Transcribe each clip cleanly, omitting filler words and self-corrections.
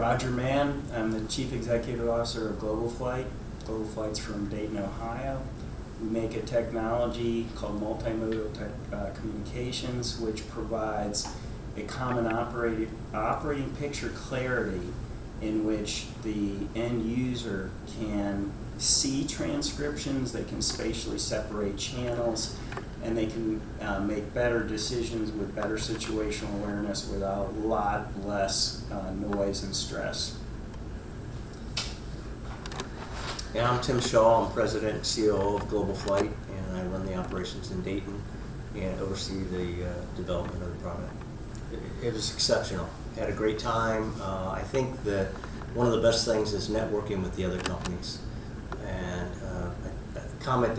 Roger Mann. I'm the Chief Executive Officer of Global Flight. Global Flight's from Dayton, Ohio. We make a technology called multimodal communications, which provides a common operating picture clarity in which the end user can see transcriptions, they can spatially separate channels, and they can make better decisions with better situational awareness without a lot less noise and stress. Yeah, I'm Tim Shaw. I'm President and COO of Global Flight, and I run the operations in Dayton and oversee the development of the product. It was exceptional. Had a great time. I think that one of the best things is networking with the other companies. And a comment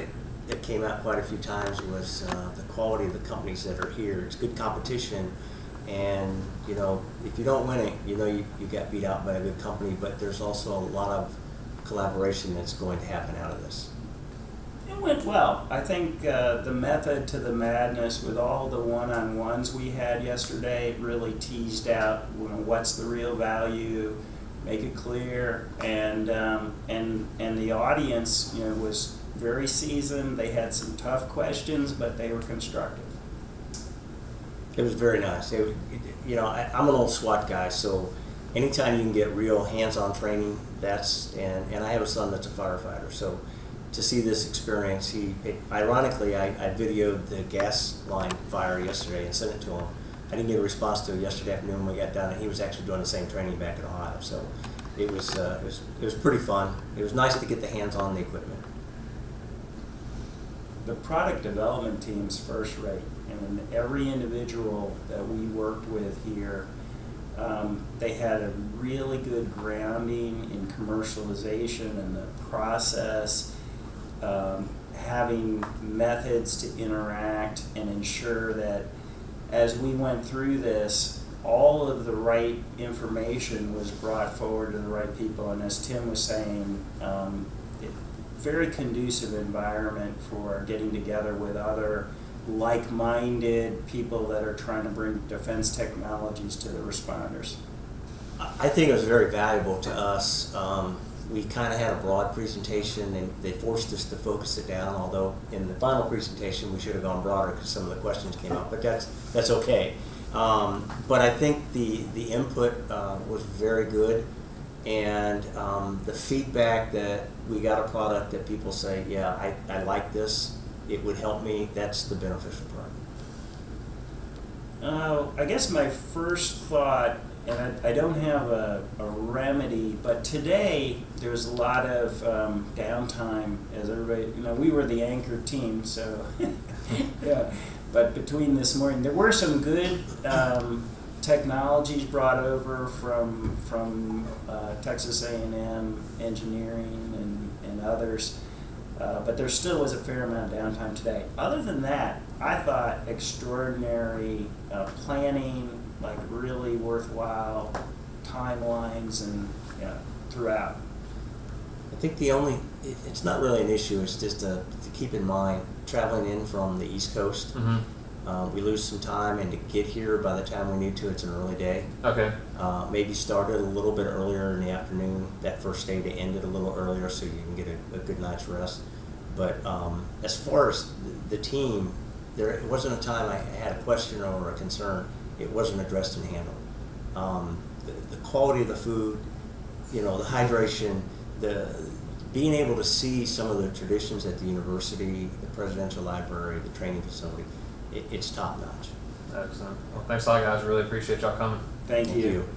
that came out quite a few times was the quality of the companies that are here. It's good competition, and you know, if you don't win it, you know you got beat out by a good company, but there's also a lot of collaboration that's going to happen out of this. It went well. I think the method to the madness with all the one-on-ones we had yesterday really teased out, you know, what's the real value, make it clear, and the audience, you know, was very seasoned. They had some tough questions, but they were constructive. It was very nice. You know, I'm an old SWAT guy, so anytime you can get real hands-on training, and I have a son that's a firefighter, so to see this experience, ironically, I videoed the gas line fire yesterday and sent it to him. I didn't get a response to it yesterday afternoon when we got done, and he was actually doing the same training back in Ohio. So it was pretty fun. It was nice to get the hands on the equipment. The product development team's first rate. I mean, every individual that we worked with here, they had a really good grounding in commercialization and the process, having methods to interact and ensure that as we went through this, all of the right information was brought forward to the right people. And as Tim was saying, very conducive environment for getting together with other like-minded people that are trying to bring defense technologies to the responders. I think it was very valuable to us. We kind of had a broad presentation, and they forced us to focus it down, although in the final presentation we should have gone broader because some of the questions came up, but that's okay. But I think the input was very good, and the feedback that we got a product that people say, yeah, I like this, it would help me, that's the beneficial part. I guess my first thought, and I don't have a remedy, but today there's a lot of downtime, as everybody, you know, we were the anchor team, so yeah. But between this morning, there were some good technologies brought over from Texas A&M engineering and others, but there still was a fair amount of downtime today. Other than that, I thought extraordinary planning, like really worthwhile timelines and throughout. I think it's not really an issue, it's just to keep in mind, traveling in from the East Coast, we lose some time, and to get here by the time we need to, it's an early day. Okay. Maybe started a little bit earlier in the afternoon, that first day to end it a little earlier so you can get a good night's rest. But as far as the team, it wasn't a time I had a question or a concern. It wasn't addressed and handled. The quality of the food, you know, the hydration, being able to see some of the traditions at the university, the presidential library, the training facility, it's top notch. Excellent. Well, thanks a lot, guys. Really appreciate y'all coming. Thank you.